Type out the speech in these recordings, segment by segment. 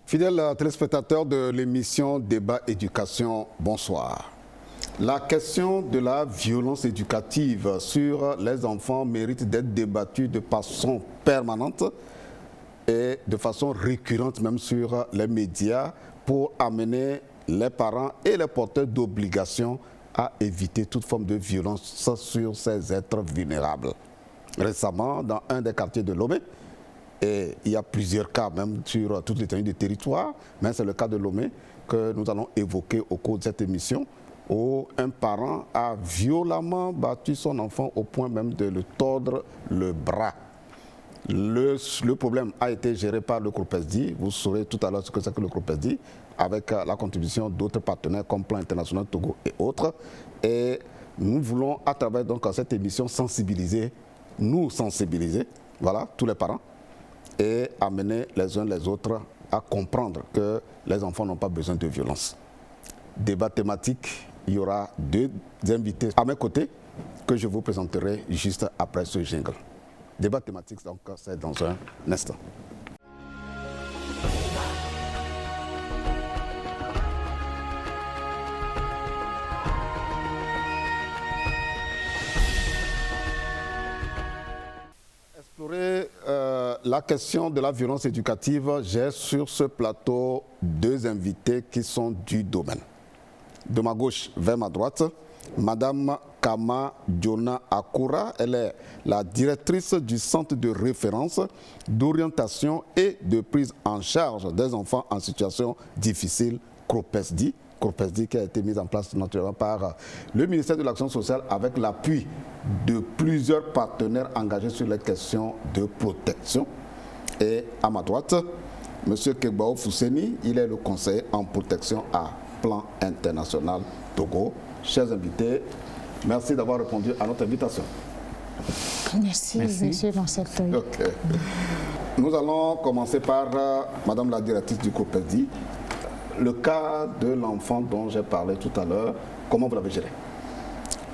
Fidèles téléspectateurs de l'émission Débat Éducation, bonsoir. La question de la violence éducative sur les enfants mérite d'être débattue de façon permanente et de façon récurrente même sur les médias pour amener les parents et les porteurs d'obligations à éviter toute forme de violence sur ces êtres vulnérables. Récemment, dans un des quartiers de Lomé, et il y a plusieurs cas même sur toute l'étendue du territoire, mais c'est le cas de Lomé que nous allons évoquer au cours de cette émission, où un parent a violemment battu son enfant au point même de le tordre le bras. Le problème a été géré par le CROPESDI, vous saurez tout à l'heure ce que c'est que le CROPESDI, avec la contribution d'autres partenaires comme Plan International Togo et autres. Et nous voulons à travers donc cette émission sensibiliser, voilà, tous les parents, et amener les uns les autres à comprendre que les enfants n'ont pas besoin de violence. Débat thématique, il y aura deux invités à mes côtés que je vous présenterai juste après ce jingle. Débat thématique, donc c'est dans un instant. Explorer la question de la violence éducative, j'ai sur ce plateau deux invités qui sont du domaine. De ma gauche vers ma droite, Madame Kama Jona Akura, elle est la directrice du centre de référence, d'orientation et de prise en charge des enfants en situation difficile, CROPESDI. CROPESDI qui a été mise en place naturellement par le ministère de l'Action sociale avec l'appui de plusieurs partenaires engagés sur les questions de protection. Et à ma droite, M. Kegbao Fousseni, il est le conseiller en protection à Plan International Togo. Chers invités, merci d'avoir répondu à notre invitation. Merci. Monsieur Lanceltoy. Okay. Nous allons commencer par Madame la directrice du CROPESDI. Le cas de l'enfant dont j'ai parlé tout à l'heure, comment vous l'avez géré?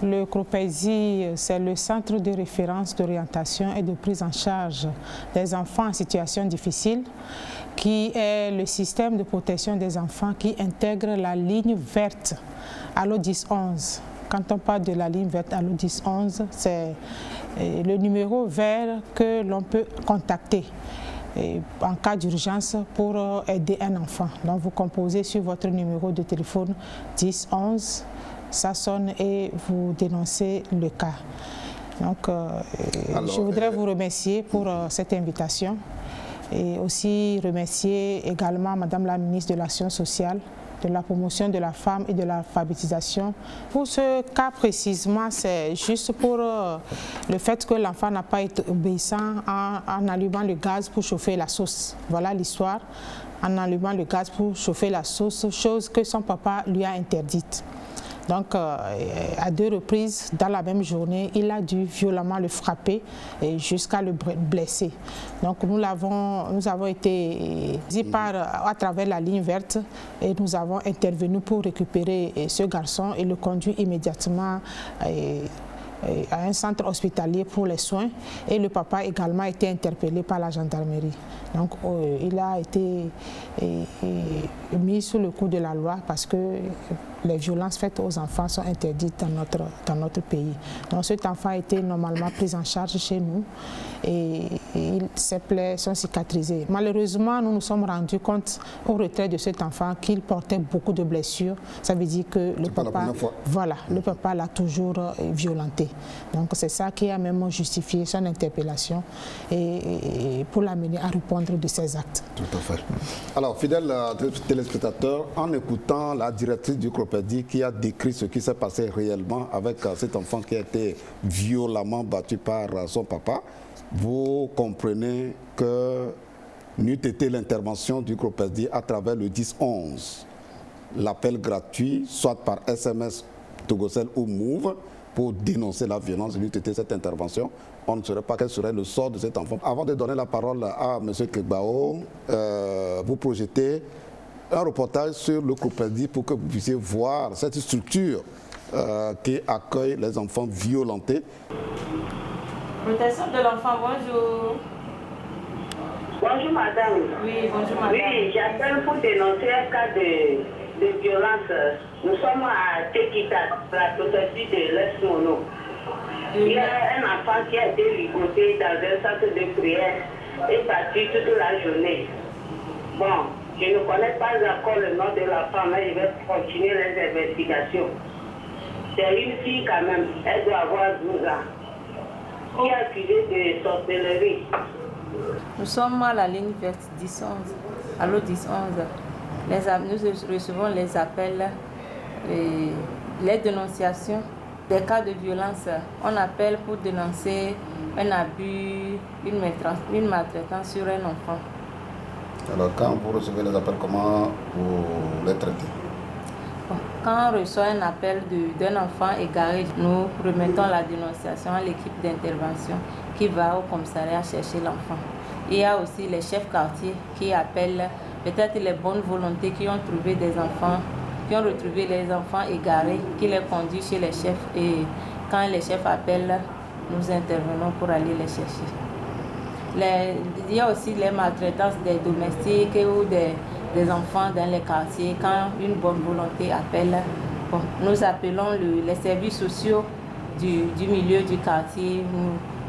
Le CROPESDI, c'est le centre de référence d'orientation et de prise en charge des enfants en situation difficile, qui est le système de protection des enfants qui intègre la ligne verte Allo 1011. Quand on parle de la ligne verte Allo 1011, c'est le numéro vert que l'on peut contacter en cas d'urgence pour aider un enfant. Donc vous composez sur votre numéro de téléphone 1011, ça sonne et vous dénoncez le cas. Donc je voudrais vous remercier pour cette invitation et aussi remercier également Madame la ministre de l'Action sociale, de la promotion de la femme et de l'alphabétisation. Pour ce cas précisément, c'est juste pour le fait que l'enfant n'a pas été obéissant en allumant le gaz pour chauffer la sauce. Voilà l'histoire, en allumant le gaz pour chauffer la sauce, chose que son papa lui a interdite. Donc, à deux reprises, dans la même journée, il a dû violemment le frapper jusqu'à le blesser. Donc, nous avons été à travers la ligne verte et nous avons intervenu pour récupérer ce garçon et le conduire immédiatement à un centre hospitalier pour les soins, et le papa a également été interpellé par la gendarmerie. Donc il a été mis sous le coup de la loi parce que les violences faites aux enfants sont interdites dans notre pays. Donc cet enfant a été normalement pris en charge chez nous et ses plaies sont cicatrisées. Malheureusement, nous nous sommes rendus compte au retrait de cet enfant qu'il portait beaucoup de blessures. Ça veut dire que le papa l'a toujours violenté. Donc c'est ça qui a même justifié son interpellation et pour l'amener à répondre de ses actes. Tout à fait. Alors, fidèles téléspectateurs, en écoutant la directrice du CROPESDI qui a décrit ce qui s'est passé réellement avec cet enfant qui a été violemment battu par son papa, vous comprenez que n'eût été l'intervention du CROPESDI à travers le 1011, l'appel gratuit, soit par SMS, Togocel ou Move, pour dénoncer la violence, n'eût été cette intervention, on ne saurait pas quel serait le sort de cet enfant. Avant de donner la parole à M. Kegbao, vous projetez un reportage sur le CROPESDI pour que vous puissiez voir cette structure qui accueille les enfants violentés. Protection de l'enfant, bonjour. Bonjour madame. Oui, bonjour madame. Oui, j'appelle pour dénoncer un cas de violence. Nous sommes à Tekita, la préfecture de l'Est-Mono. Il y a un enfant qui a été ligoté dans un centre de prière et battu toute la journée. Bon, je ne connais pas encore le nom de la femme, mais je vais continuer les investigations. C'est une fille quand même, elle doit avoir 12 ans, qui est accusée de sorcellerie. Nous sommes à la ligne verte 10-11, allô 10-11. Nous recevons les appels, les dénonciations des cas de violence. On appelle pour dénoncer un abus, une maltraitance sur un enfant. Alors quand vous recevez les appels, comment vous les traitez? Quand on reçoit un appel d'un enfant égaré, nous remettons la dénonciation à l'équipe d'intervention qui va au commissariat chercher l'enfant. Il y a aussi les chefs quartiers qui appellent peut-être les bonnes volontés qui ont trouvé des enfants, qui ont retrouvé les enfants égarés, qui les conduisent chez les chefs. Et quand les chefs appellent, nous intervenons pour aller les chercher. Il y a aussi les maltraitances des domestiques ou des enfants dans les quartiers. Quand une bonne volonté appelle, nous appelons les services sociaux du milieu du quartier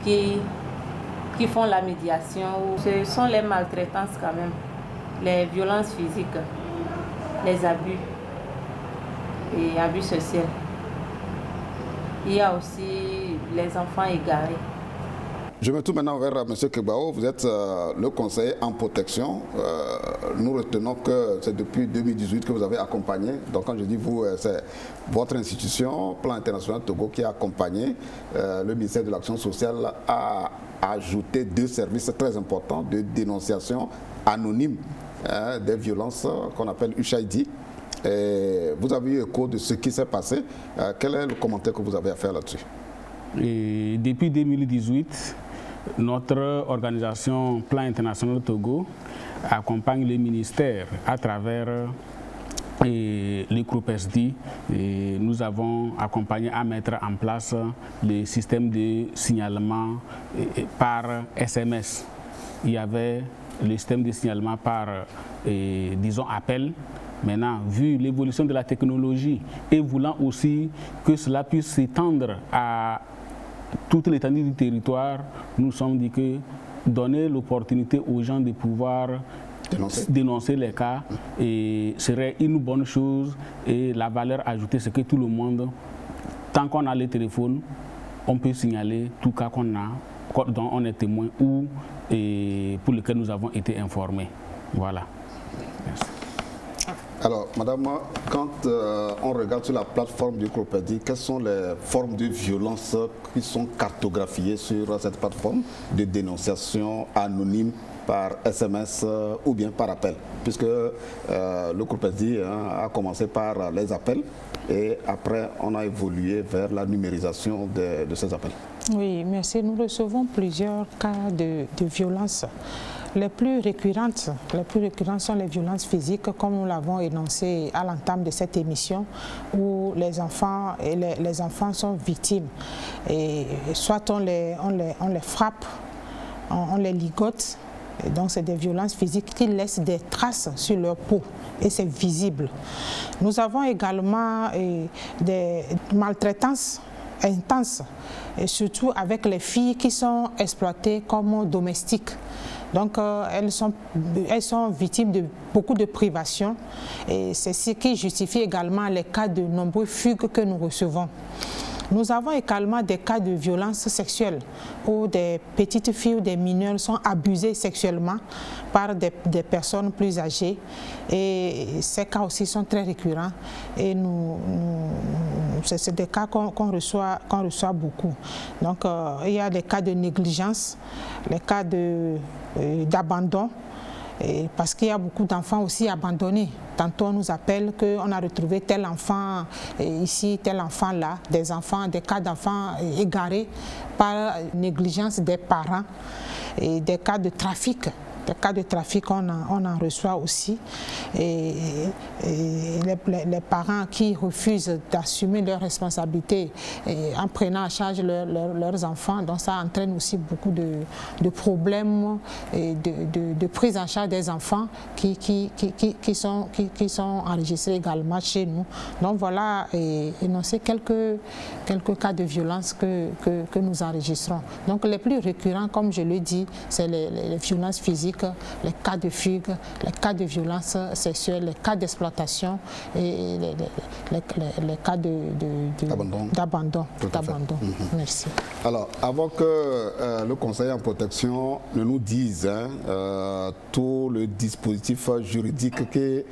qui font la médiation. Ce sont les maltraitances quand même, les violences physiques, les abus et abus sociaux. Il y a aussi les enfants égarés. Je me tourne maintenant vers M. Kebao. Vous êtes le conseiller en protection. Nous retenons que c'est depuis 2018 que vous avez accompagné. Donc quand je dis vous, c'est votre institution, Plan International Togo, qui a accompagné. Le ministère de l'Action sociale a ajouté 2 services très importants de dénonciation anonyme des violences qu'on appelle USHID. Vous avez eu écho de ce qui s'est passé. Quel est le commentaire que vous avez à faire là-dessus? Depuis 2018, notre organisation Plan International Togo accompagne les ministères à travers le groupe SD. Nous avons accompagné à mettre en place le système de signalement par SMS. Il y avait le système de signalement par, disons, appel. Maintenant, vu l'évolution de la technologie et voulant aussi que cela puisse s'étendre à toute l'étendue du territoire, nous nous sommes dit que donner l'opportunité aux gens de pouvoir dénoncer les cas serait une bonne chose, et la valeur ajoutée, c'est que tout le monde, tant qu'on a le téléphone, on peut signaler tout cas dont on est témoin ou pour lequel nous avons été informés. Voilà. Merci. Alors, madame, quand on regarde sur la plateforme du CROPEDI, quelles sont les formes de violence qui sont cartographiées sur cette plateforme de dénonciation anonyme par SMS ou bien par appel? Puisque le CROPEDI a commencé par les appels et après on a évolué vers la numérisation de ces appels. Oui, merci. Nous recevons plusieurs cas de violence. Les plus récurrentes sont les violences physiques, comme nous l'avons énoncé à l'entame de cette émission, où les enfants sont victimes. Et soit on les frappe, on les ligote. Et donc c'est des violences physiques qui laissent des traces sur leur peau et c'est visible. Nous avons également des maltraitances intenses, et surtout avec les filles qui sont exploitées comme domestiques. Donc elles sont victimes de beaucoup de privations, et c'est ce qui justifie également les cas de nombreux fugues que nous recevons. Nous avons également des cas de violence sexuelle où des petites filles ou des mineurs sont abusés sexuellement par des personnes plus âgées, et ces cas aussi sont très récurrents et c'est des cas qu'on reçoit beaucoup. Donc il y a des cas de négligence, les cas d'abandon. Parce qu'il y a beaucoup d'enfants aussi abandonnés. Tantôt on nous appelle qu'on a retrouvé tel enfant ici, tel enfant là, des cas d'enfants égarés par négligence des parents, et des cas de trafic cas de trafic, on en reçoit aussi. Et les parents qui refusent d'assumer leurs responsabilités en prenant en charge leurs enfants, donc ça entraîne aussi beaucoup de problèmes et de prise en charge des enfants qui sont enregistrés également chez nous. Donc voilà, énoncer quelques cas de violence que nous enregistrons. Donc les plus récurrents, comme je le dis, c'est les violences physiques, les cas de fugue, les cas de violence sexuelle, les cas d'exploitation et les cas d'abandon. Merci. Alors, avant que le conseiller en protection ne nous dise tout le dispositif juridique qui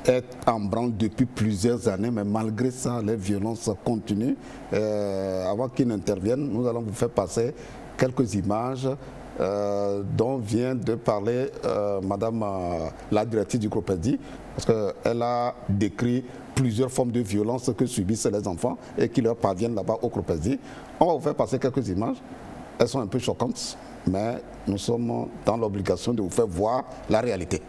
est en branle depuis plusieurs années, mais malgré ça, les violences continuent. Avant qu'il n'intervienne, nous allons vous faire passer quelques images dont vient de parler Madame la directrice du CROPESI, parce qu'elle a décrit plusieurs formes de violence que subissent les enfants et qui leur parviennent là-bas au CROPESI. On va vous faire passer quelques images. Elles sont un peu choquantes, mais nous sommes dans l'obligation de vous faire voir la réalité.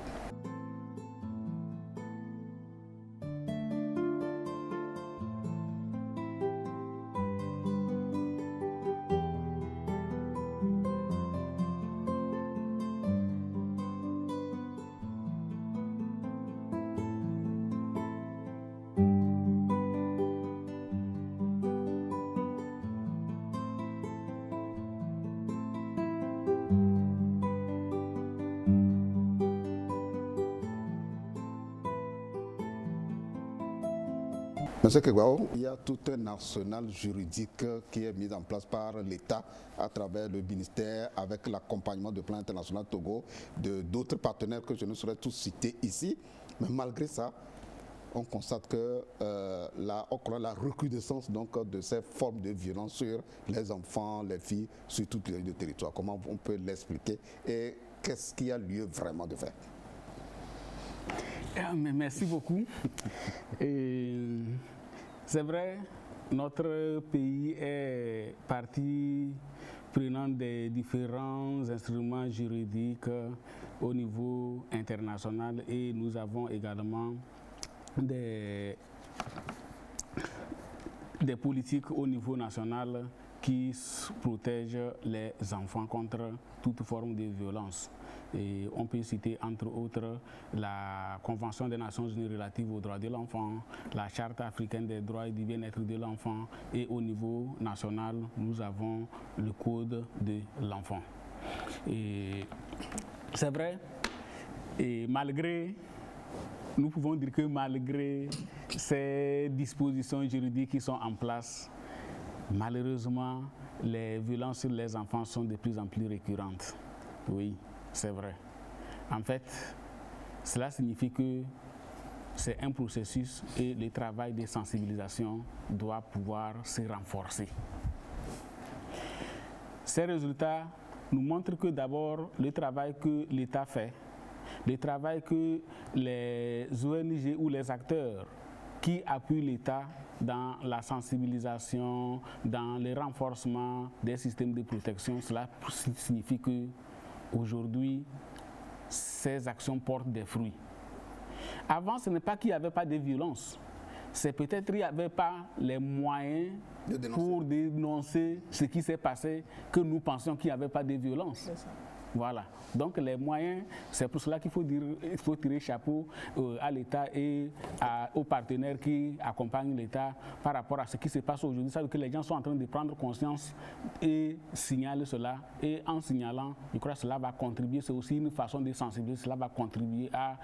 Monsieur Kegwao, il y a tout un arsenal juridique qui est mis en place par l'État à travers le ministère avec l'accompagnement de Plan International Togo, d'autres partenaires que je ne saurais tous citer ici. Mais malgré ça, on constate que la recrudescence donc, de ces formes de violence sur les enfants, les filles, sur toutes les lignes de territoire. Comment on peut l'expliquer et qu'est-ce qu'il y a lieu vraiment de faire? Merci beaucoup. C'est vrai, notre pays est partie prenante des différents instruments juridiques au niveau international et nous avons également des politiques au niveau national qui protègent les enfants contre toute forme de violence. Et on peut citer entre autres la Convention des Nations Unies relative aux droits de l'enfant, la Charte africaine des droits et du bien-être de l'enfant et au niveau national, nous avons le Code de l'enfant. Et c'est vrai, et nous pouvons dire que malgré ces dispositions juridiques qui sont en place, malheureusement, les violences sur les enfants sont de plus en plus récurrentes. Oui. C'est vrai. En fait, cela signifie que c'est un processus et le travail de sensibilisation doit pouvoir se renforcer. Ces résultats nous montrent que d'abord, le travail que l'État fait, le travail que les ONG ou les acteurs qui appuient l'État dans la sensibilisation, dans le renforcement des systèmes de protection, cela signifie que aujourd'hui, ces actions portent des fruits. Avant, ce n'est pas qu'il n'y avait pas de violence. C'est peut-être qu'il n'y avait pas les moyens pour dénoncer ce qui s'est passé que nous pensions qu'il n'y avait pas de violence. Voilà. Donc les moyens, c'est pour cela qu'il faut tirer chapeau à l'État et aux partenaires qui accompagnent l'État par rapport à ce qui se passe aujourd'hui. Ça veut dire que les gens sont en train de prendre conscience et signaler cela. Et en signalant, je crois que cela va contribuer, c'est aussi une façon de sensibiliser, cela va contribuer à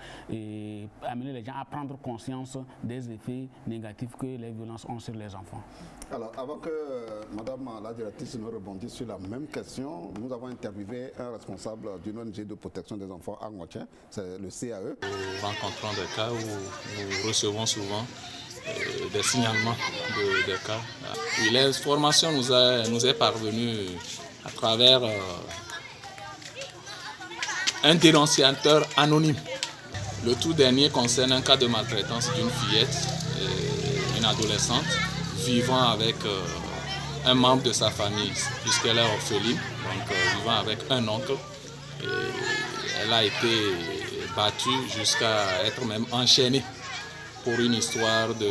amener les gens à prendre conscience des effets négatifs que les violences ont sur les enfants. Alors, avant que Madame la directrice nous rebondisse sur la même question, nous avons interviewé un responsable d'une ONG de protection des enfants à Ngochen, c'est le CAE. Nous rencontrons des cas où nous recevons souvent des signalements des cas. Oui, l'information nous est parvenue à travers un dénonciateur anonyme. Le tout dernier concerne un cas de maltraitance d'une fillette, une adolescente, vivant avec un membre de sa famille, puisqu'elle est orpheline, donc vivant avec un oncle. Et Elle a été battue jusqu'à être même enchaînée pour une histoire de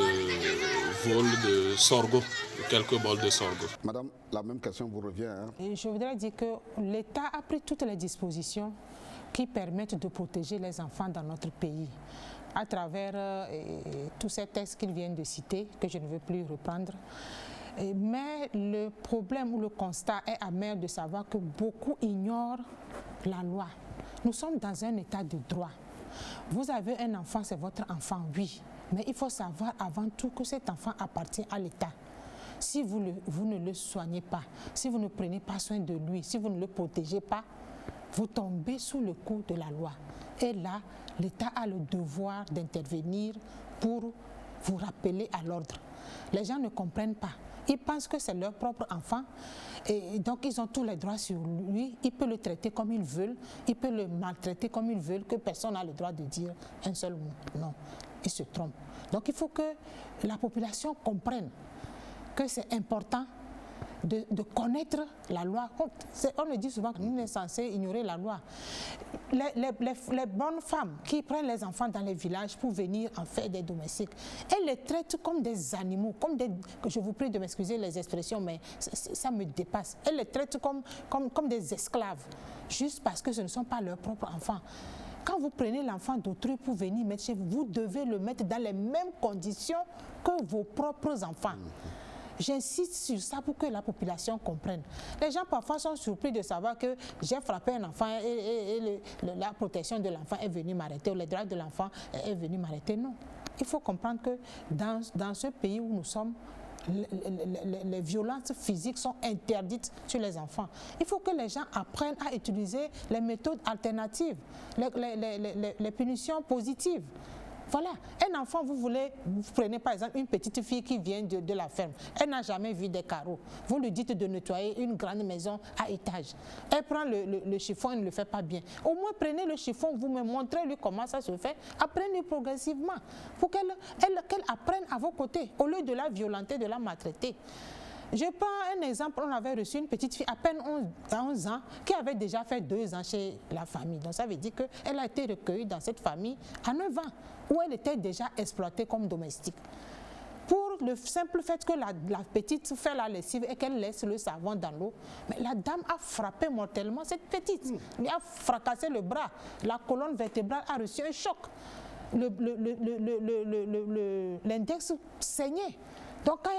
vol de sorgho, de quelques bols de sorgho. Madame, la même question vous revient. Et je voudrais dire que l'État a pris toutes les dispositions qui permettent de protéger les enfants dans notre pays à travers tous ces textes qu'ils viennent de citer, que je ne veux plus reprendre. Mais le problème ou le constat est amer de savoir que beaucoup ignorent la loi. Nous sommes dans un état de droit. Vous avez un enfant, c'est votre enfant, oui. Mais il faut savoir avant tout que cet enfant appartient à l'État. Si vous ne le soignez pas, si vous ne prenez pas soin de lui, si vous ne le protégez pas, vous tombez sous le coup de la loi. Et là, l'État a le devoir d'intervenir pour vous rappeler à l'ordre. Les gens ne comprennent pas. Ils pensent que c'est leur propre enfant et donc ils ont tous les droits sur lui. Ils peuvent le traiter comme ils veulent, ils peuvent le maltraiter comme ils veulent, que personne n'a le droit de dire un seul mot. Non, ils se trompent. Donc il faut que la population comprenne que c'est important de connaître la loi. On le dit souvent qu'on est censé ignorer la loi. Les bonnes femmes qui prennent les enfants dans les villages pour venir en faire des domestiques, elles les traitent comme des animaux, comme des, je vous prie de m'excuser les expressions, mais ça me dépasse. Elles les traitent comme des esclaves, juste parce que ce ne sont pas leurs propres enfants. Quand vous prenez l'enfant d'autrui pour venir mettre chez vous, vous devez le mettre dans les mêmes conditions que vos propres enfants. J'insiste sur ça pour que la population comprenne. Les gens parfois sont surpris de savoir que j'ai frappé un enfant et la protection de l'enfant est venue m'arrêter, ou les droits de l'enfant est venu m'arrêter. Non. Il faut comprendre que dans ce pays où nous sommes, les violences physiques sont interdites sur les enfants. Il faut que les gens apprennent à utiliser les méthodes alternatives, les punitions positives. Voilà, un enfant, vous prenez par exemple une petite fille qui vient de la ferme, elle n'a jamais vu des carreaux. Vous lui dites de nettoyer une grande maison à étage. Elle prend le chiffon, elle ne le fait pas bien. Au moins prenez le chiffon, vous me montrez-lui comment ça se fait, apprenez progressivement pour qu'elle apprenne à vos côtés, au lieu de la violenter, de la maltraiter. Je prends un exemple, on avait reçu une petite fille à peine 11 ans qui avait déjà fait 2 ans chez la famille. Donc ça veut dire qu'elle a été recueillie dans cette famille à 9 ans, où elle était déjà exploitée comme domestique. Pour le simple fait que la petite fait la lessive et qu'elle laisse le savon dans l'eau, mais la dame a frappé mortellement cette petite. Elle a fracassé le bras, la colonne vertébrale a reçu un choc. L'index saignait. Donc quand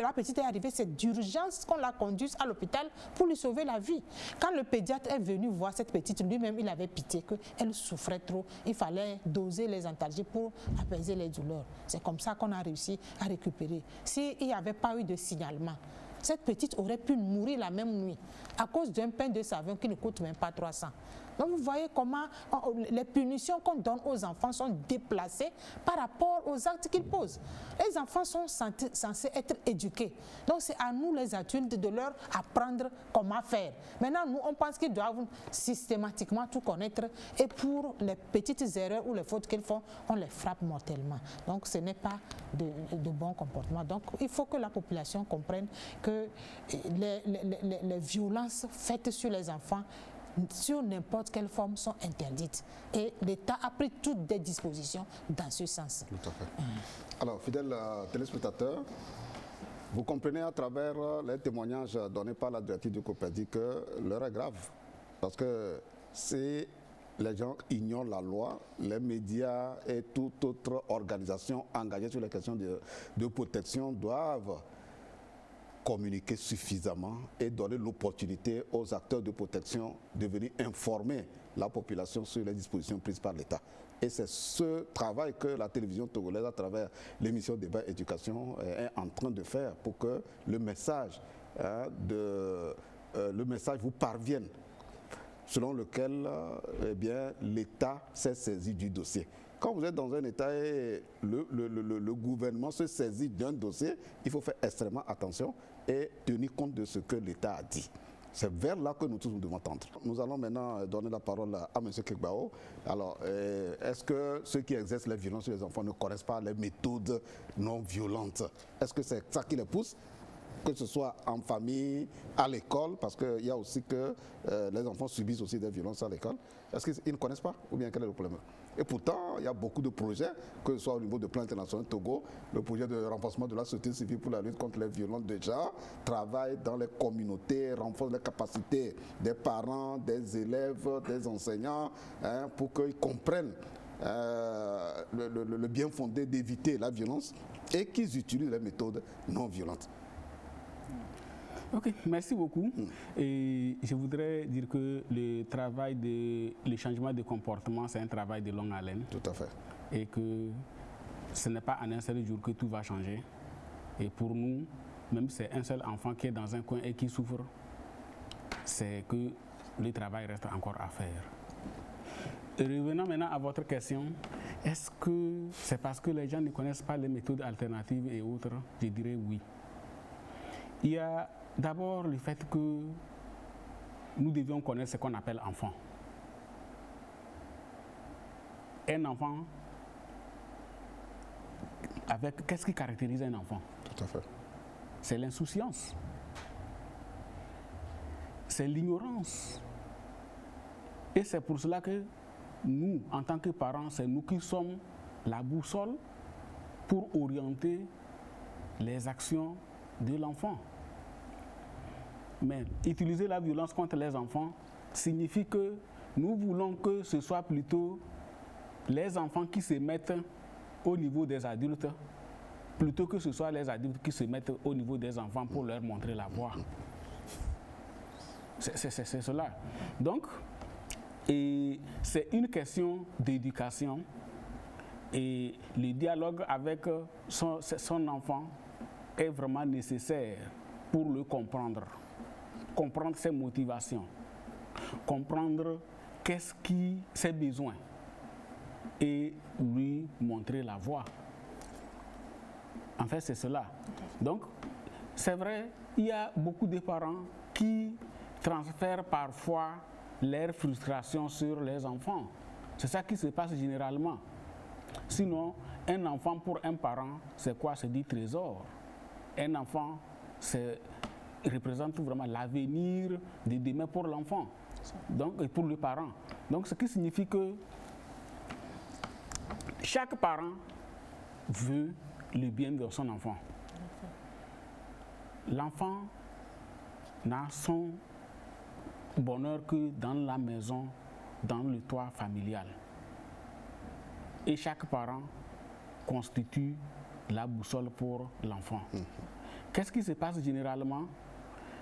la petite est arrivée, c'est d'urgence qu'on la conduise à l'hôpital pour lui sauver la vie. Quand le pédiatre est venu voir cette petite, lui-même il avait pitié qu'elle souffrait trop. Il fallait doser les antalgiques pour apaiser les douleurs. C'est comme ça qu'on a réussi à récupérer. S'il n'y avait pas eu de signalement, cette petite aurait pu mourir la même nuit à cause d'un pain de savon qui ne coûte même pas 300. Donc vous voyez comment les punitions qu'on donne aux enfants sont déplacées par rapport aux actes qu'ils posent. Les enfants sont censés être éduqués. Donc c'est à nous les adultes de leur apprendre comment faire. Maintenant, nous, on pense qu'ils doivent systématiquement tout connaître et pour les petites erreurs ou les fautes qu'ils font, on les frappe mortellement. Donc ce n'est pas de bon comportement. Donc il faut que la population comprenne que les violences faites sur les enfants sur n'importe quelle forme sont interdites. Et l'État a pris toutes des dispositions dans ce sens. Tout à fait. Alors, fidèles téléspectateurs, vous comprenez à travers les témoignages donnés par la directrice du COPEDI que l'heure est grave. Parce que si les gens ignorent la loi, les médias et toute autre organisation engagée sur les questions de protection doivent communiquer suffisamment et donner l'opportunité aux acteurs de protection de venir informer la population sur les dispositions prises par l'État. Et c'est ce travail que la télévision togolaise, à travers l'émission Débat Éducation, est en train de faire pour que le message vous parvienne, selon lequel l'État s'est saisi du dossier. Quand vous êtes dans un État et le gouvernement se saisit d'un dossier, il faut faire extrêmement attention et tenir compte de ce que l'État a dit. C'est vers là que nous tous nous devons tendre. Nous allons maintenant donner la parole à M. Kegbao. Alors, est-ce que ceux qui exercent les violences sur les enfants ne connaissent pas les méthodes non violentes? Est-ce que c'est ça qui les pousse? que ce soit en famille, à l'école, parce qu'il y a aussi que les enfants subissent aussi des violences à l'école. Est-ce qu'ils ne connaissent pas ou bien quel est le problème? Et pourtant, il y a beaucoup de projets, que ce soit au niveau de Plan International Togo, le projet de renforcement de la société civile pour la lutte contre les violences de genre, travaille dans les communautés, renforce les capacités des parents, des élèves, des enseignants, hein, pour qu'ils comprennent le bien fondé d'éviter la violence et qu'ils utilisent les méthodes non violentes. Ok, merci beaucoup. Et je voudrais dire que le changement de comportement, c'est un travail de longue haleine. Tout à fait. Et que ce n'est pas en un seul jour que tout va changer. Et pour nous, même si c'est un seul enfant qui est dans un coin et qui souffre, c'est que le travail reste encore à faire. Et revenons maintenant à votre question, est-ce que c'est parce que les gens ne connaissent pas les méthodes alternatives et autres? Je dirais oui. Il y a d'abord le fait que nous devions connaître ce qu'on appelle enfant. Un enfant, qu'est-ce qui caractérise un enfant? Tout à fait. C'est l'insouciance. C'est l'ignorance. Et c'est pour cela que nous, en tant que parents, c'est nous qui sommes la boussole pour orienter les actions de l'enfant. Mais utiliser la violence contre les enfants signifie que nous voulons que ce soit plutôt les enfants qui se mettent au niveau des adultes, plutôt que ce soit les adultes qui se mettent au niveau des enfants pour leur montrer la voie. C'est cela. Donc, et c'est une question d'éducation et le dialogue avec son enfant est vraiment nécessaire pour le comprendre. Comprendre ses motivations, comprendre ses besoins et lui montrer la voie. En fait, c'est cela. Donc, c'est vrai, il y a beaucoup de parents qui transfèrent parfois leur frustration sur les enfants. C'est ça qui se passe généralement. Sinon, un enfant pour un parent, c'est quoi? C'est du trésor. Un enfant, représente vraiment l'avenir de demain pour l'enfant, donc et pour le parent. Donc, ce qui signifie que chaque parent veut le bien de son enfant. L'enfant n'a son bonheur que dans la maison, dans le toit familial. Et chaque parent constitue la boussole pour l'enfant. Qu'est-ce qui se passe généralement?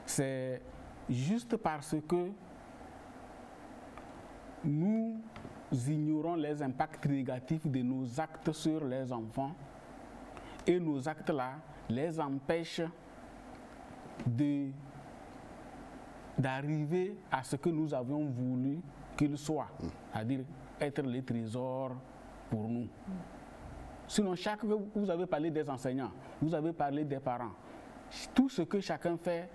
C'est juste parce que nous ignorons les impacts négatifs de nos actes sur les enfants et nos actes-là les empêchent d'arriver à ce que nous avions voulu qu'ils soient, c'est-à-dire être les trésors pour nous. Sinon, vous avez parlé des enseignants, vous avez parlé des parents. Tout ce que chacun fait,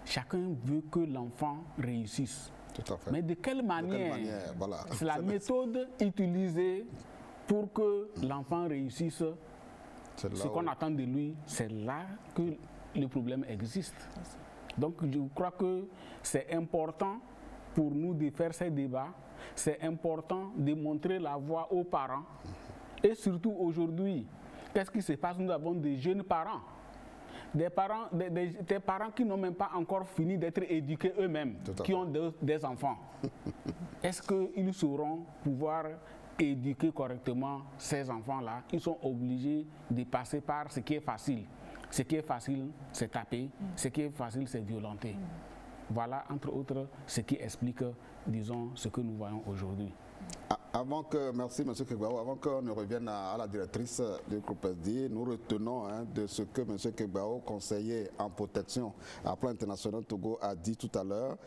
chacun veut que l'enfant réussisse. Tout à fait. Mais de quelle manière, voilà. C'est la méthode utilisée pour que l'enfant réussisse ce qu'on attend de lui, c'est là que le problème existe. Donc je crois que c'est important pour nous de faire ces débats, c'est important de montrer la voie aux parents. Et surtout aujourd'hui, qu'est-ce qui se passe? Nous avons des jeunes parents. Des parents qui n'ont même pas encore fini d'être éduqués eux-mêmes, qui ont des enfants. Est-ce qu'ils sauront pouvoir éduquer correctement ces enfants-là? Ils sont obligés de passer par ce qui est facile. Ce qui est facile, c'est taper. Ce qui est facile, c'est violenter. Voilà, entre autres, ce qui explique, disons, ce que nous voyons aujourd'hui. Merci M. Kegbao. Avant qu'on ne revienne à la directrice du groupe SD, nous retenons de ce que M. Kegbao, conseiller en protection à Plan International Togo, a dit tout à l'heure.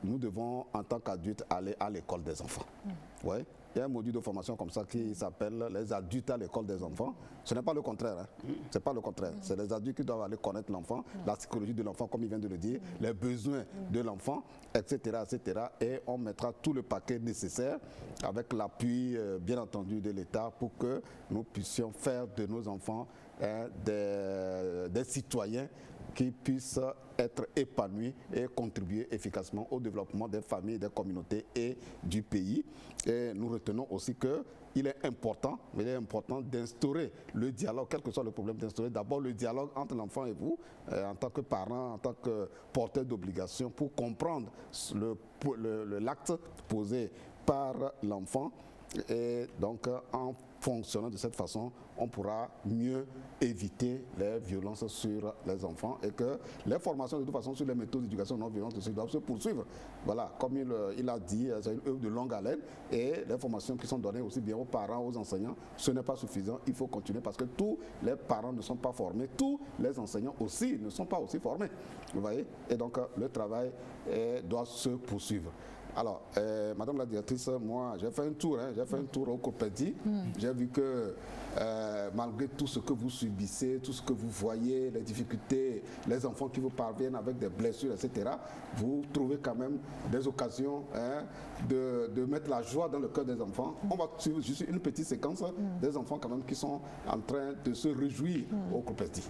Nous devons, en tant qu'adultes, aller à l'école des enfants. Ouais. il y a un module de formation comme ça qui s'appelle les adultes à l'école des enfants. Ce n'est pas le contraire. Hein. C'est pas le contraire. C'est les adultes qui doivent aller connaître l'enfant, la psychologie de l'enfant, comme il vient de le dire, les besoins de l'enfant, etc., etc. Et on mettra tout le paquet nécessaire avec l'appui, bien entendu, de l'État pour que nous puissions faire de nos enfants des citoyens qui puissent être épanouis et contribuer efficacement au développement des familles, des communautés et du pays. Et nous retenons aussi qu'il est important, d'instaurer le dialogue, quel que soit le problème, d'instaurer d'abord le dialogue entre l'enfant et vous, en tant que parent, en tant que porteur d'obligation, pour comprendre l'acte posé par l'enfant. Et donc, en fonctionnant de cette façon, on pourra mieux éviter les violences sur les enfants et que les formations de toute façon sur les méthodes d'éducation non violente aussi doivent se poursuivre. Voilà, comme il a dit, c'est une œuvre de longue haleine et les formations qui sont données aussi bien aux parents, aux enseignants, ce n'est pas suffisant, il faut continuer parce que tous les parents ne sont pas formés, tous les enseignants aussi ne sont pas aussi formés. Vous voyez? Et donc le travail doit se poursuivre. Alors, Madame la directrice, moi, j'ai fait un tour au Copedi. J'ai vu que malgré tout ce que vous subissez, tout ce que vous voyez, les difficultés, les enfants qui vous parviennent avec des blessures, etc., vous trouvez quand même des occasions de mettre la joie dans le cœur des enfants. On va suivre juste une petite séquence des enfants quand même qui sont en train de se réjouir au Copedi.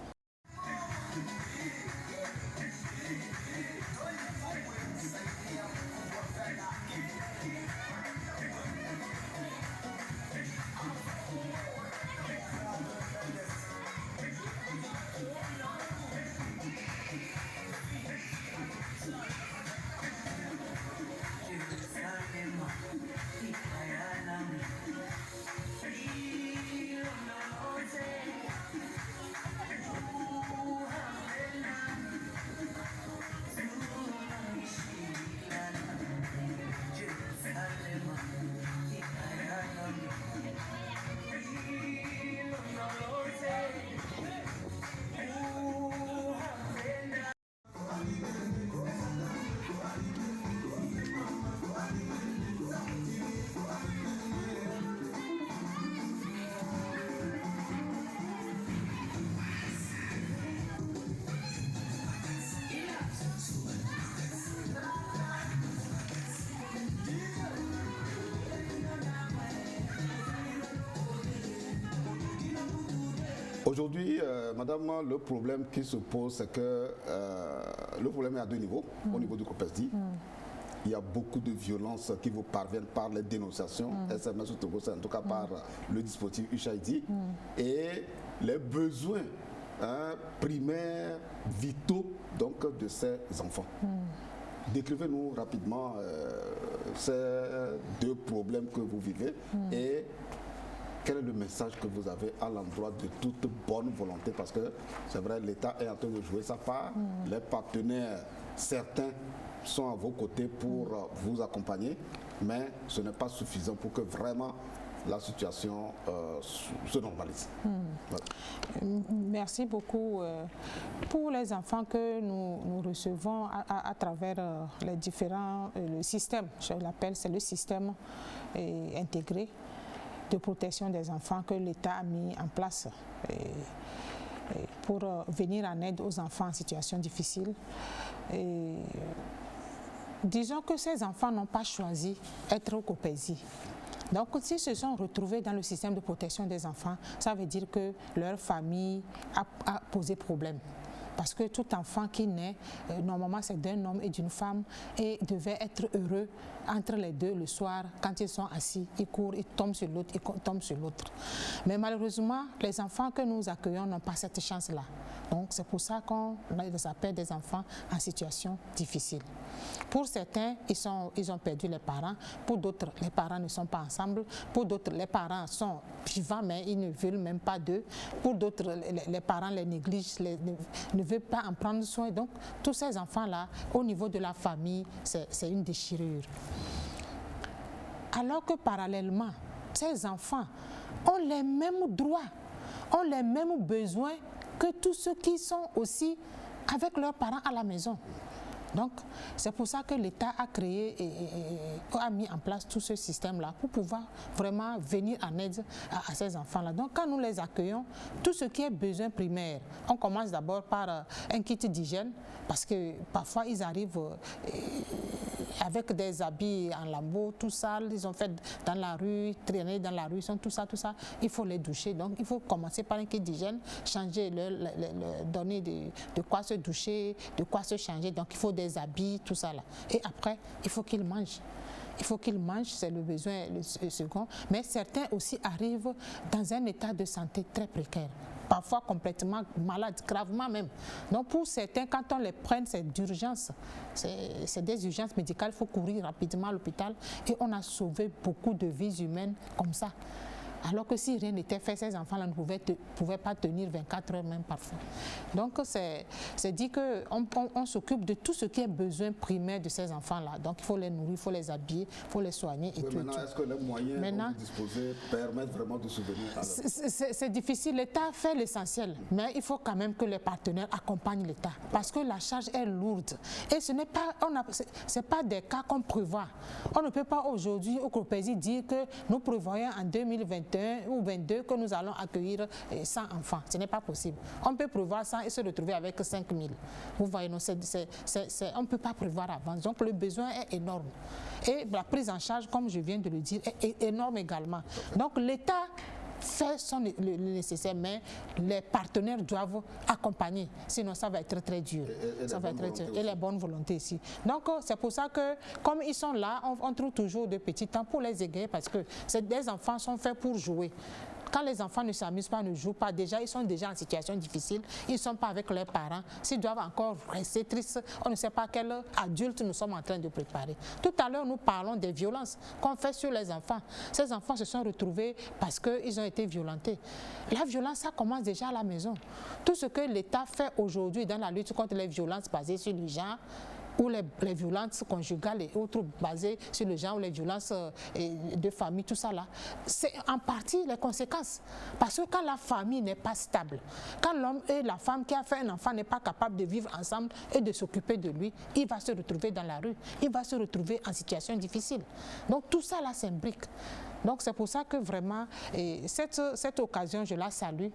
Aujourd'hui, madame, le problème qui se pose, c'est que le problème est à deux niveaux. Au niveau du COPESDI, il y a beaucoup de violences qui vous parviennent par les dénonciations, SMS ou Togo, en tout cas par le dispositif USAID, et les besoins primaires, vitaux donc, de ces enfants. Décrivez-nous rapidement ces deux problèmes que vous vivez et quel est le message que vous avez à l'endroit de toute bonne volonté, parce que c'est vrai, l'État est en train de jouer sa part, les partenaires, certains sont à vos côtés pour vous accompagner, mais ce n'est pas suffisant pour que vraiment la situation se normalise. Voilà. Merci beaucoup. Pour les enfants que nous recevons à travers les différents le système, je l'appelle, c'est le système intégré de protection des enfants que l'État a mis en place pour venir en aide aux enfants en situation difficile. Disons que ces enfants n'ont pas choisi d'être au COPESI. Donc, s'ils se sont retrouvés dans le système de protection des enfants, ça veut dire que leur famille a posé problème. Parce que tout enfant qui naît, normalement c'est d'un homme et d'une femme, et devait être heureux entre les deux le soir, quand ils sont assis, ils courent, ils tombent sur l'autre, ils tombent sur l'autre. Mais malheureusement, les enfants que nous accueillons n'ont pas cette chance-là. Donc c'est pour ça qu'on les appelle des enfants en situation difficile. Pour certains, ils ont perdu les parents. Pour d'autres, les parents ne sont pas ensemble. Pour d'autres, les parents sont vivants, mais ils ne veulent même pas d'eux. Pour d'autres, les parents les négligent, ne veulent pas en prendre soin. Donc, tous ces enfants-là, au niveau de la famille, c'est une déchirure. Alors que parallèlement, ces enfants ont les mêmes droits, ont les mêmes besoins que tous ceux qui sont aussi avec leurs parents à la maison. Donc, c'est pour ça que l'État a créé et a mis en place tout ce système-là pour pouvoir vraiment venir en aide à ces enfants-là. Donc, quand nous les accueillons, tout ce qui est besoin primaire, on commence d'abord par un kit d'hygiène, parce que parfois ils arrivent avec des habits en lambeaux, tout sale, ils ont fait dans la rue, traîner dans la rue, ils sont tout ça, il faut les doucher. Donc, il faut commencer par un kit d'hygiène, changer, donner de quoi se doucher, de quoi se changer. Donc, il faut des habits, tout ça là. Et après, il faut qu'ils mangent. Il faut qu'ils mangent, c'est le besoin le second. Mais certains aussi arrivent dans un état de santé très précaire, parfois complètement malades, gravement même. Donc pour certains, quand on les prenne, c'est d'urgence. C'est des urgences médicales, il faut courir rapidement à l'hôpital. Et on a sauvé beaucoup de vies humaines comme ça. Alors que si rien n'était fait, ces enfants-là ne pouvaient pas tenir 24 heures même parfois. Donc c'est dit qu'on s'occupe de tout ce qui est besoin primaire de ces enfants-là. Donc il faut les nourrir, il faut les habiller, il faut les soigner et tout. Maintenant, est-ce que les moyens dont vous disposez permettent vraiment de subvenir à c'est difficile. L'État fait l'essentiel, mais il faut quand même que les partenaires accompagnent l'État, parce que la charge est lourde. Et ce n'est pas des cas qu'on prévoit. On ne peut pas aujourd'hui au CROPESI dire que nous prévoyons en 2021 ou 22 que nous allons accueillir 100 enfants. Ce n'est pas possible. On peut prévoir 100 et se retrouver avec 5000. Vous voyez, on ne peut pas prévoir avant. Donc le besoin est énorme. Et la prise en charge, comme je viens de le dire, est énorme également. Donc l'État fait le nécessaire, mais les partenaires doivent accompagner, sinon ça va être très dur. Et les bonnes volontés ici. Donc c'est pour ça que, comme ils sont là, on trouve toujours de petits temps pour les égayer, parce que des enfants sont faits pour jouer. Quand les enfants ne s'amusent pas, ne jouent pas, déjà, ils sont déjà en situation difficile, ils ne sont pas avec leurs parents, s'ils doivent encore rester tristes, on ne sait pas quel adulte nous sommes en train de préparer. Tout à l'heure, nous parlons des violences qu'on fait sur les enfants. Ces enfants se sont retrouvés parce qu'ils ont été violentés. La violence, ça commence déjà à la maison. Tout ce que l'État fait aujourd'hui dans la lutte contre les violences basées sur le genre, ou les violences conjugales et autres basées sur le genre, ou les violences de famille, tout ça là, c'est en partie les conséquences. Parce que quand la famille n'est pas stable, quand l'homme et la femme qui a fait un enfant n'est pas capable de vivre ensemble et de s'occuper de lui, il va se retrouver dans la rue, il va se retrouver en situation difficile. Donc tout ça là s'imbrique. Donc c'est pour ça que vraiment, cette occasion, je la salue.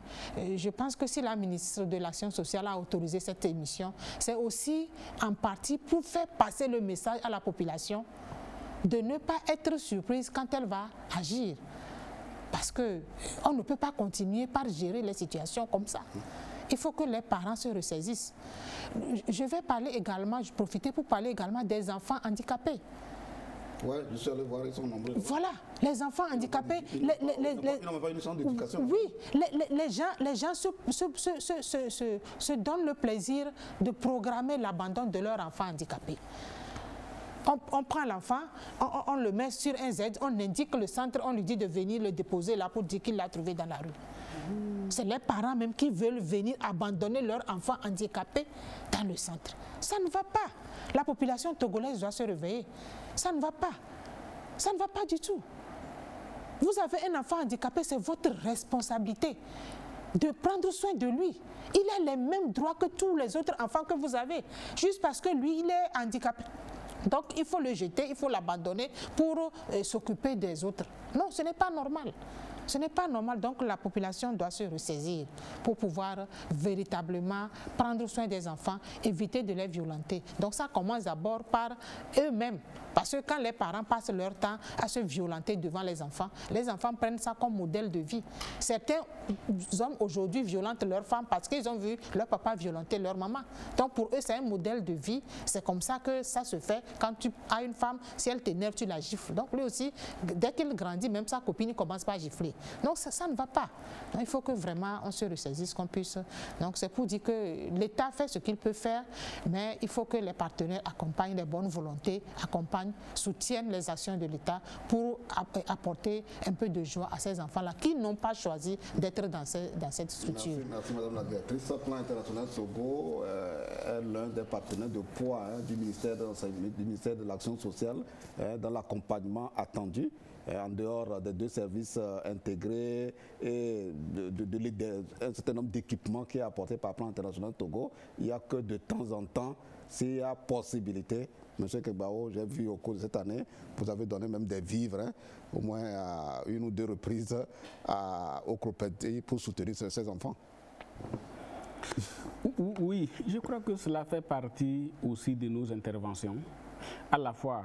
Je pense que si la ministre de l'Action sociale a autorisé cette émission, c'est aussi en partie pour faire passer le message à la population de ne pas être surprise quand elle va agir. Parce qu'on ne peut pas continuer par gérer les situations comme ça. Il faut que les parents se ressaisissent. Je vais parler également, je profite pour parler également des enfants handicapés. Oui, je suis allé voir, ils sont nombreux. Voilà, les enfants handicapés. Ils n'ont pas une licence d'éducation. Oui, les gens se donnent le plaisir de programmer l'abandon de leur enfant handicapé. On prend l'enfant, on le met sur un Z, on indique le centre, on lui dit de venir le déposer là pour dire qu'il l'a trouvé dans la rue. C'est les parents même qui veulent venir abandonner leur enfant handicapé dans le centre. Ça ne va pas. La population togolaise doit se réveiller. Ça ne va pas. Ça ne va pas du tout. Vous avez un enfant handicapé, c'est votre responsabilité de prendre soin de lui. Il a les mêmes droits que tous les autres enfants que vous avez. Juste parce que lui, il est handicapé. Donc, il faut le jeter, il faut l'abandonner pour s'occuper des autres. Non, ce n'est pas normal. Ce n'est pas normal, donc la population doit se ressaisir pour pouvoir véritablement prendre soin des enfants, éviter de les violenter. Donc ça commence d'abord par eux-mêmes. Parce que quand les parents passent leur temps à se violenter devant les enfants prennent ça comme modèle de vie. Certains hommes aujourd'hui violentent leurs femmes parce qu'ils ont vu leur papa violenter leur maman. Donc pour eux, c'est un modèle de vie. C'est comme ça que ça se fait. Quand tu as une femme, si elle t'énerve, tu la gifles. Donc lui aussi, dès qu'il grandit, même sa copine ne commence pas à gifler. Donc ça ne va pas. Donc, il faut que vraiment on se ressaisisse, qu'on puisse. Donc c'est pour dire que l'État fait ce qu'il peut faire, mais il faut que les partenaires accompagnent les bonnes volontés, accompagnent accompagnent, soutiennent les actions de l'État pour apporter un peu de joie à ces enfants-là qui n'ont pas choisi d'être dans cette structure. Merci Madame la Directrice. Le Plan international Togo est l'un des partenaires de poids du ministère de l'Action sociale dans l'accompagnement attendu. En dehors des 2 services intégrés et un certain nombre d'équipements qui est apporté par le Plan international Togo, il n'y a que de temps en temps, s'il y a possibilité, M. Kegbao, j'ai vu au cours de cette année, vous avez donné même des vivres, au moins à 1 ou 2 reprises au CROPEDI pour soutenir ces enfants. Oui, je crois que cela fait partie aussi de nos interventions, à la fois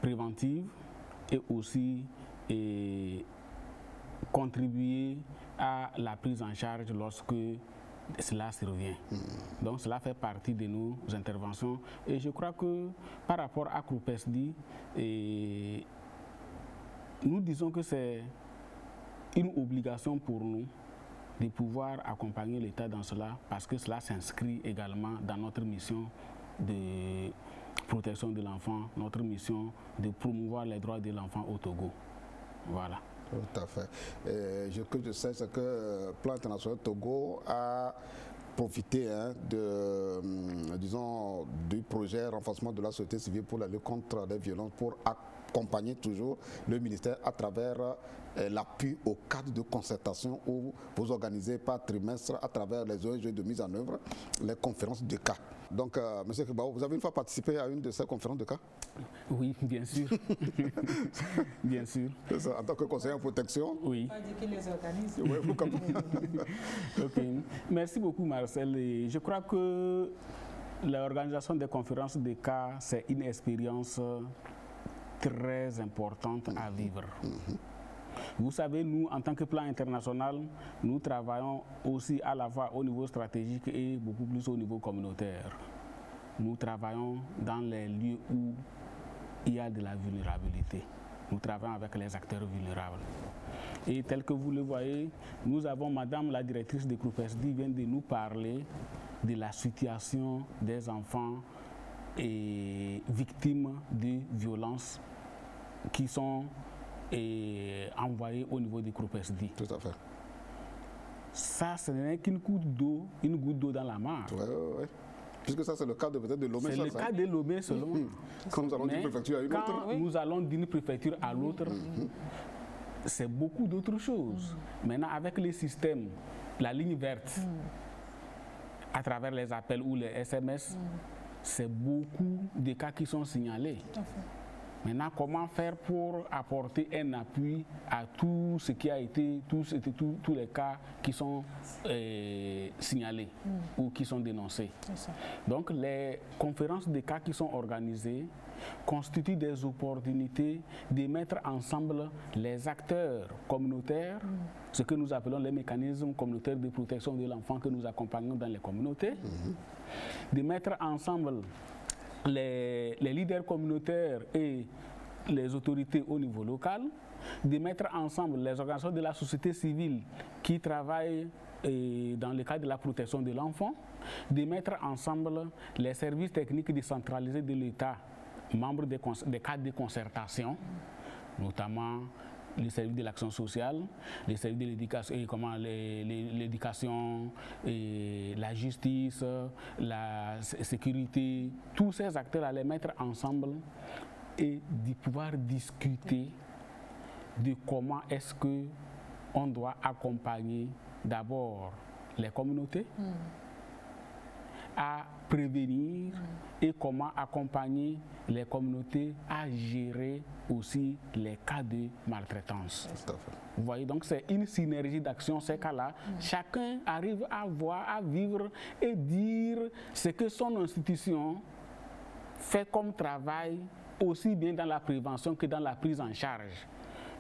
préventives et aussi contribuer à la prise en charge lorsque cela survient. Donc cela fait partie de nos interventions et je crois que par rapport à CROPESDI, nous disons que c'est une obligation pour nous de pouvoir accompagner l'État dans cela parce que cela s'inscrit également dans notre mission de protection de l'enfant, notre mission de promouvoir les droits de l'enfant au Togo. Voilà. Tout à fait. Ce que je sais, c'est que le Plan international Togo a profité disons, du projet renforcement de la société civile pour la lutte contre les violences, pour accompagner toujours le ministère à travers l'appui au cadre de concertation où vous organisez par trimestre à travers les ONG de mise en œuvre les conférences de cas. Donc, M. Kegbao, vous avez une fois participé à une de ces conférences de cas? Oui, bien sûr. Bien sûr. Ça, en tant que conseiller en protection? Oui. On dit qu'il les organise. Oui, vous comme... Okay. Merci beaucoup, Marcel. Et je crois que l'organisation des conférences de cas, c'est une expérience très importante à vivre. Vous savez, nous, en tant que plan international, nous travaillons aussi à la fois au niveau stratégique et beaucoup plus au niveau communautaire. Nous travaillons dans les lieux où il y a de la vulnérabilité. Nous travaillons avec les acteurs vulnérables. Et tel que vous le voyez, nous avons, Madame la directrice de CROPESDI vient de nous parler de la situation des enfants et victimes de violences qui sont envoyés au niveau du CROPESDI. Tout à fait. Ça, ce n'est qu'une goutte d'eau dans la mare. Oui. Puisque ça, c'est le cas peut-être de Lomé. C'est le cas de Lomé seulement. Quand nous allons d'une préfecture à une autre. Quand nous allons d'une préfecture à l'autre, c'est beaucoup d'autres choses. Maintenant, avec les systèmes, la ligne verte, à travers les appels ou les SMS, c'est beaucoup de cas qui sont signalés. Tout à fait. Maintenant, comment faire pour apporter un appui à tout ce qui a été, tous les cas qui sont signalés ou qui sont dénoncés. Donc, les conférences de cas qui sont organisées constituent des opportunités de mettre ensemble les acteurs communautaires, ce que nous appelons les mécanismes communautaires de protection de l'enfant que nous accompagnons dans les communautés, de mettre ensemble les leaders communautaires et les autorités au niveau local, de mettre ensemble les organisations de la société civile qui travaillent dans le cadre de la protection de l'enfant, de mettre ensemble les services techniques décentralisés de l'État, membres des cadres de concertation, notamment les services de l'action sociale, les services de l'éducation, l'éducation, la justice, la sécurité, tous ces acteurs à les mettre ensemble et de pouvoir discuter de comment est-ce qu'on doit accompagner d'abord les communautés à prévenir et comment accompagner les communautés à gérer aussi les cas de maltraitance. Vous voyez, donc c'est une synergie d'action, ces cas-là. Chacun arrive à voir, à vivre et dire ce que son institution fait comme travail, aussi bien dans la prévention que dans la prise en charge.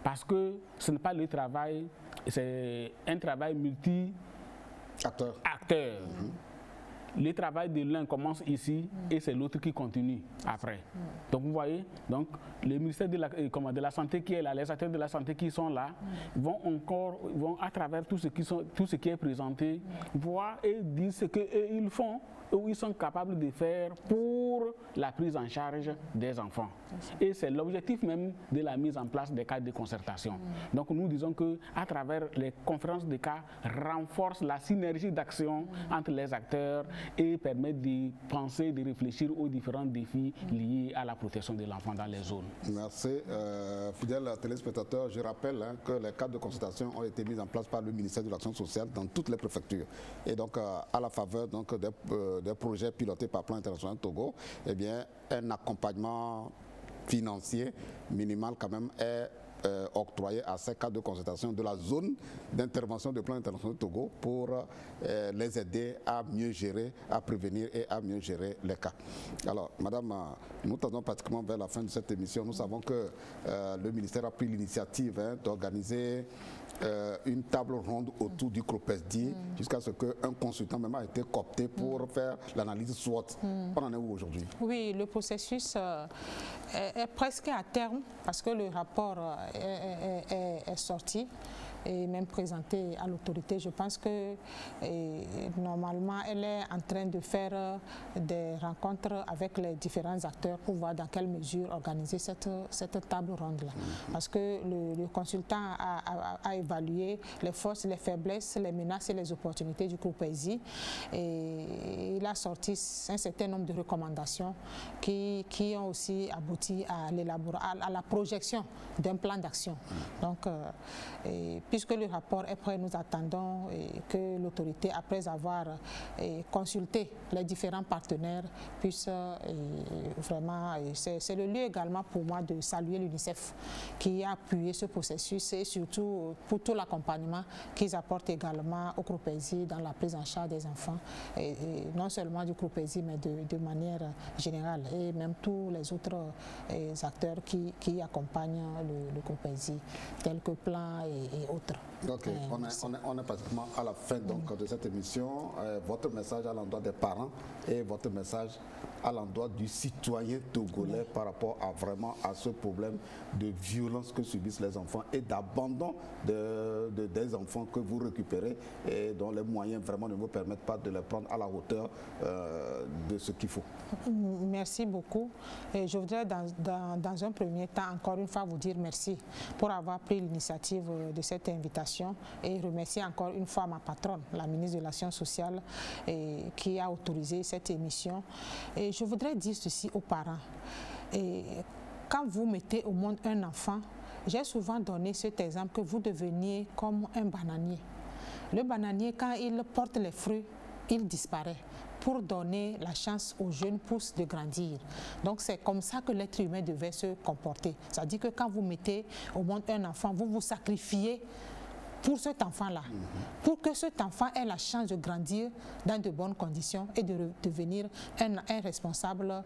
Parce que ce n'est pas le travail, c'est un travail multi-acteur. Le travail de l'un commence ici et c'est l'autre qui continue après. Donc vous voyez, donc le ministère de la Santé qui est là, les acteurs de la santé qui sont là, vont à travers tout ce qui est présenté, voir et dire ce qu'ils font où ils sont capables de faire pour la prise en charge des enfants. Et c'est l'objectif même de la mise en place des cadres de concertation. Donc nous disons qu'à travers les conférences de cas renforcent la synergie d'action entre les acteurs et permettent de penser, de réfléchir aux différents défis liés à la protection de l'enfant dans les zones. Merci. Fidèles téléspectateurs, je rappelle que les cadres de consultation ont été mis en place par le ministère de l'Action sociale dans toutes les préfectures. Et donc, à la faveur donc, des projets pilotés par Plan International Togo, eh bien, un accompagnement financier minimal quand même est octroyé à ces cadres de consultation de la zone d'intervention de Plan International Togo pour les aider à mieux gérer, à prévenir et à mieux gérer les cas. Alors, madame, nous tendons pratiquement vers la fin de cette émission. Nous savons que le ministère a pris l'initiative d'organiser une table ronde autour du CROPESDI jusqu'à ce qu'un consultant même a été coopté pour faire l'analyse SWOT. On en est où aujourd'hui? Oui, le processus est presque à terme parce que le rapport est sorti et même présenté à l'autorité. Je pense que normalement, elle est en train de faire des rencontres avec les différents acteurs pour voir dans quelle mesure organiser cette table ronde-là. Parce que le consultant a évalué les forces, les faiblesses, les menaces et les opportunités du CROPESDI et il a sorti un certain nombre de recommandations qui ont aussi abouti à la projection d'un plan d'action. Donc, puisque le rapport est prêt, nous attendons que l'autorité, après avoir consulté les différents partenaires, puisse vraiment... C'est le lieu également pour moi de saluer l'UNICEF qui a appuyé ce processus et surtout pour tout l'accompagnement qu'ils apportent également au CROPESDI dans la prise en charge des enfants, et non seulement du CROPESDI, mais de manière générale, et même tous les autres acteurs qui accompagnent le CROPESDI, tels que Plan et autres. Ok, on est pratiquement à la fin donc, de cette émission. Votre message à l'endroit des parents et votre message à l'endroit du citoyen togolais par rapport à ce problème de violence que subissent les enfants et d'abandon des enfants que vous récupérez et dont les moyens vraiment ne vous permettent pas de les prendre à la hauteur de ce qu'il faut. Merci beaucoup. Et je voudrais dans un premier temps encore une fois vous dire merci pour avoir pris l'initiative de cette invitation et remercier encore une fois ma patronne, la ministre de l'Action sociale, qui a autorisé cette émission. Et je voudrais dire ceci aux parents. Quand vous mettez au monde un enfant, j'ai souvent donné cet exemple que vous deveniez comme un bananier. Le bananier, quand il porte les fruits, il disparaît pour donner la chance aux jeunes pousses de grandir. Donc c'est comme ça que l'être humain devait se comporter. C'est-à-dire que quand vous mettez au monde un enfant, vous vous sacrifiez pour cet enfant-là, pour que cet enfant ait la chance de grandir dans de bonnes conditions et de devenir un responsable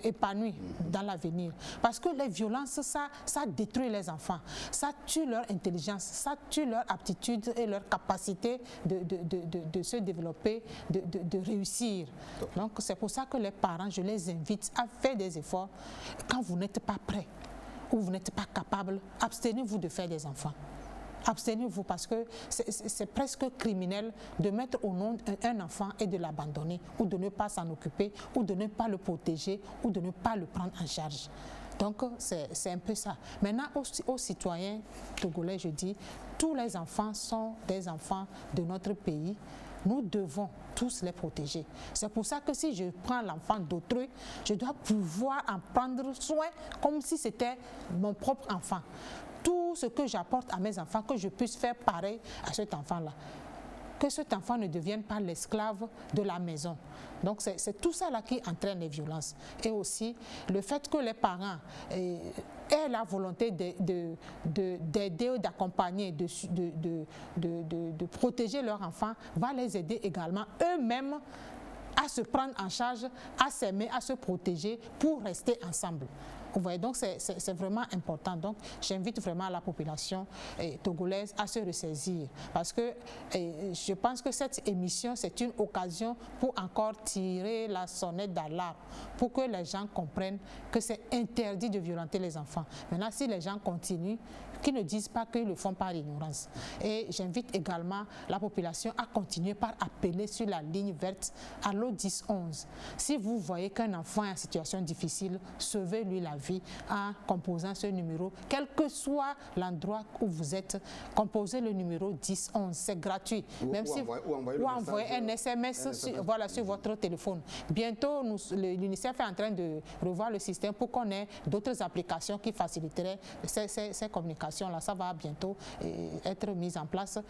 épanoui dans l'avenir. Parce que les violences, ça détruit les enfants, ça tue leur intelligence, ça tue leur aptitude et leur capacité de se développer, de réussir. Donc c'est pour ça que les parents, je les invite à faire des efforts. Quand vous n'êtes pas prêts ou vous n'êtes pas capable, abstenez-vous de faire des enfants. Abstenez-vous parce que c'est presque criminel de mettre au monde un enfant et de l'abandonner ou de ne pas s'en occuper ou de ne pas le protéger ou de ne pas le prendre en charge. Donc c'est un peu ça. Maintenant aux citoyens togolais, je dis, tous les enfants sont des enfants de notre pays. Nous devons tous les protéger. C'est pour ça que si je prends l'enfant d'autrui, je dois pouvoir en prendre soin comme si c'était mon propre enfant. Tout ce que j'apporte à mes enfants, que je puisse faire pareil à cet enfant-là. Que cet enfant ne devienne pas l'esclave de la maison. Donc c'est tout ça là qui entraîne les violences. Et aussi le fait que les parents aient la volonté d'aider ou d'accompagner, de protéger leurs enfants, va les aider également eux-mêmes à se prendre en charge, à s'aimer, à se protéger pour rester ensemble. Vous voyez, donc c'est vraiment important. Donc j'invite vraiment la population togolaise à se ressaisir parce que je pense que cette émission, c'est une occasion pour encore tirer la sonnette d'alarme, pour que les gens comprennent que c'est interdit de violenter les enfants. Maintenant, si les gens continuent, qu'ils ne disent pas qu'ils le font par ignorance. Et j'invite également la population à continuer par appeler sur la ligne verte Allo 1011. Si vous voyez qu'un enfant est en situation difficile, sauvez-lui la vie en composant ce numéro, quel que soit l'endroit où vous êtes, composez le numéro 1011, c'est gratuit. Même si ou envoyez un SMS sur votre téléphone. Bientôt, l'UNICEF est en train de revoir le système pour qu'on ait d'autres applications qui faciliteraient ces communications. Là, ça va bientôt être mis en place.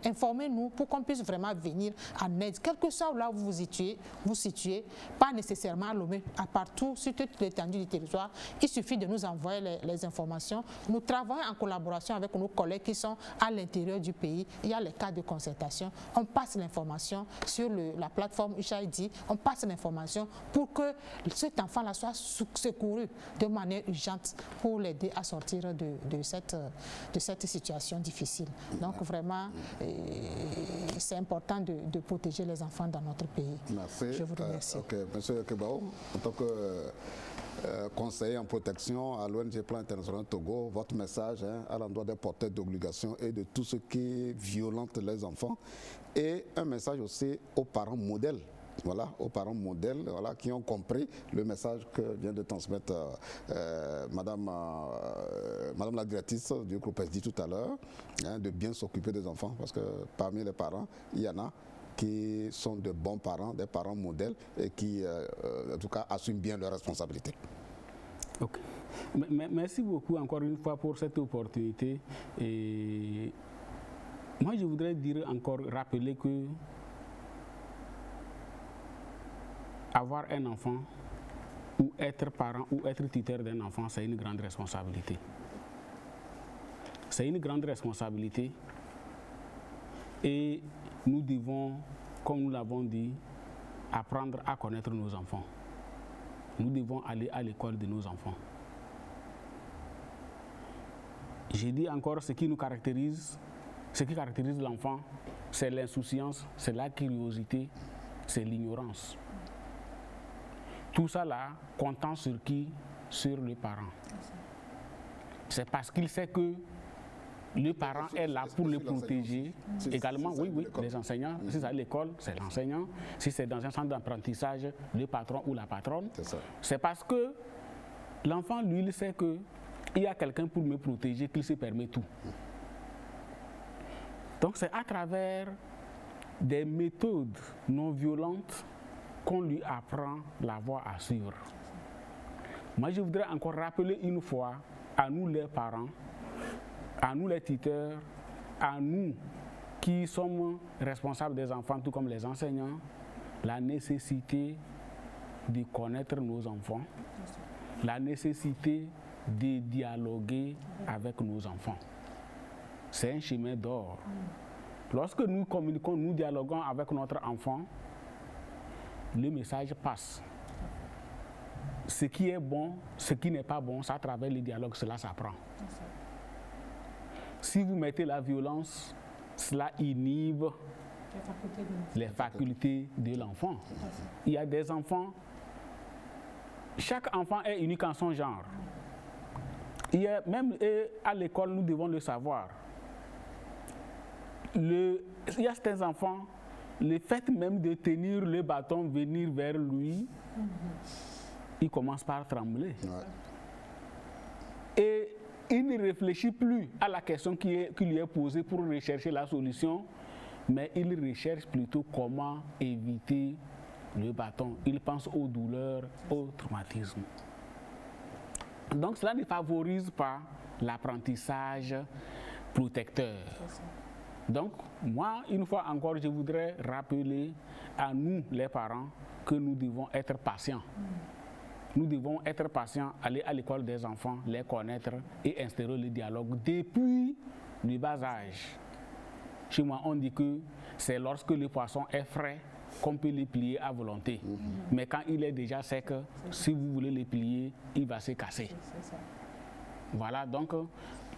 Informez-nous pour qu'on puisse vraiment venir en aide, quel que soit là où vous situez, pas nécessairement à Lomé, à partout, sur toute l'étendue du territoire. Il suffit de nous envoyer les informations. Nous travaillons en collaboration avec nos collègues qui sont à l'intérieur du pays. Il y a les cas de concertation. On passe l'information sur la plateforme USAID. On passe l'information pour que cet enfant-là soit secouru de manière urgente pour l'aider à sortir de cette situation difficile. Donc vraiment, c'est important de protéger les enfants dans notre pays. Merci. Je vous remercie. Monsieur Kebao, en tant que conseiller en protection à l'ONG Plan International Togo, votre message à l'endroit des porteurs d'obligations et de tout ce qui violente les enfants, et un message aussi aux parents modèles. Voilà, aux parents modèles, voilà, qui ont compris le message que vient de transmettre Madame la directrice du groupe SD tout à l'heure, de bien s'occuper des enfants, parce que parmi les parents, il y en a qui sont de bons parents, des parents modèles, et qui, en tout cas, assument bien leurs responsabilités. Ok. Merci beaucoup encore une fois pour cette opportunité. Et moi, je voudrais rappeler que avoir un enfant ou être parent ou être tuteur d'un enfant, c'est une grande responsabilité. C'est une grande responsabilité et nous devons, comme nous l'avons dit, apprendre à connaître nos enfants. Nous devons aller à l'école de nos enfants. J'ai dit encore ce qui nous caractérise, ce qui caractérise l'enfant, c'est l'insouciance, c'est la curiosité, c'est l'ignorance. Tout ça là, comptant sur qui? Sur les parents. C'est parce qu'il sait que le parent est là pour le protéger. Également, oui, les enseignants. Si c'est à l'école, c'est l'enseignant. Si c'est dans un centre d'apprentissage, le patron ou la patronne. C'est parce que l'enfant, lui, il sait qu'il y a quelqu'un pour me protéger, qu'il se permet tout. Donc c'est à travers des méthodes non violentes qu'on lui apprend la voie à suivre. Moi, je voudrais encore rappeler une fois à nous les parents, à nous les tuteurs, à nous qui sommes responsables des enfants, tout comme les enseignants, la nécessité de connaître nos enfants, la nécessité de dialoguer avec nos enfants. C'est un chemin d'or. Lorsque nous communiquons, nous dialoguons avec notre enfant, le message passe. Ce qui est bon, ce qui n'est pas bon, ça à travers le dialogue, cela s'apprend. Si vous mettez la violence, cela inhibe les facultés de l'enfant. Il y a des enfants, chaque enfant est unique en son genre. Même à l'école, nous devons le savoir. Il y a certains enfants, le fait même de tenir le bâton, venir vers lui, il commence par trembler. Et il ne réfléchit plus à la question qui lui est posée pour rechercher la solution, mais il recherche plutôt comment éviter le bâton. Il pense aux douleurs, au traumatisme. Donc cela ne favorise pas l'apprentissage protecteur. Donc, moi, une fois encore, je voudrais rappeler à nous, les parents, que nous devons être patients. Nous devons être patients, aller à l'école des enfants, les connaître et instaurer le dialogue depuis le bas âge. Chez moi, on dit que c'est lorsque le poisson est frais qu'on peut les plier à volonté. Mais quand il est déjà sec, si vous voulez les plier, il va se casser. Voilà, donc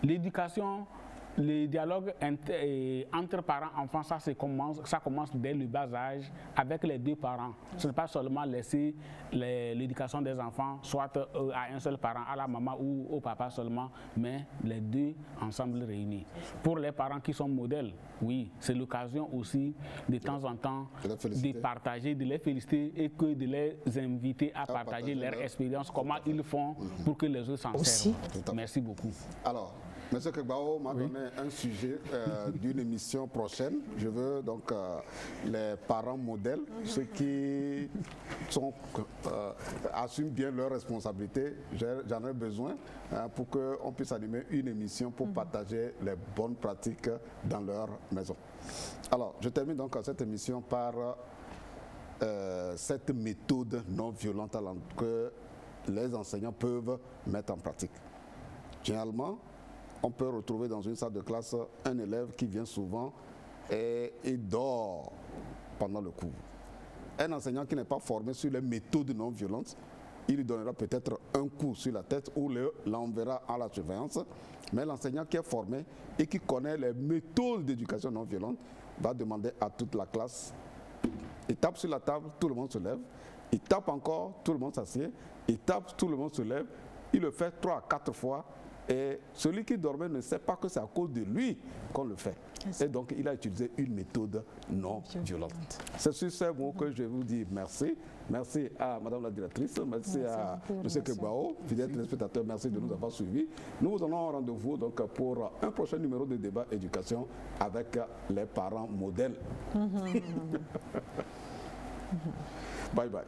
l'éducation, le dialogue entre parents-enfants, ça commence dès le bas âge avec les deux parents. Ce n'est pas seulement laisser l'éducation des enfants soit à un seul parent, à la maman ou au papa seulement, mais les deux ensemble réunis. Pour les parents qui sont modèles, oui, c'est l'occasion aussi de temps en temps de partager, de les féliciter et que de les inviter à partager leur expérience, comment ils font pour que les autres s'en servent. Merci beaucoup. Alors, M. Kegbao m'a donné un sujet d'une émission prochaine. Je veux donc les parents modèles, ceux qui assument bien leurs responsabilités. J'en ai besoin pour qu'on puisse animer une émission pour partager les bonnes pratiques dans leur maison. Alors, je termine donc cette émission par cette méthode non violente que les enseignants peuvent mettre en pratique. Généralement, on peut retrouver dans une salle de classe un élève qui vient souvent et dort pendant le cours. Un enseignant qui n'est pas formé sur les méthodes non violentes, il lui donnera peut-être un coup sur la tête ou l'enverra à la surveillance. Mais l'enseignant qui est formé et qui connaît les méthodes d'éducation non violente va demander à toute la classe. Il tape sur la table, tout le monde se lève. Il tape encore, tout le monde s'assied. Il tape, tout le monde se lève. Il le fait 3 à 4 fois. Et celui qui dormait ne sait pas que c'est à cause de lui qu'on le fait. Et donc, il a utilisé une méthode non violente. C'est sur ces mots que je vous dis merci. Merci à Madame la directrice, merci à M. Kegbao, fidèle téléspectateur, merci de nous avoir suivis. Nous vous donnons rendez-vous donc pour un prochain numéro de débat éducation avec les parents modèles. Bye bye.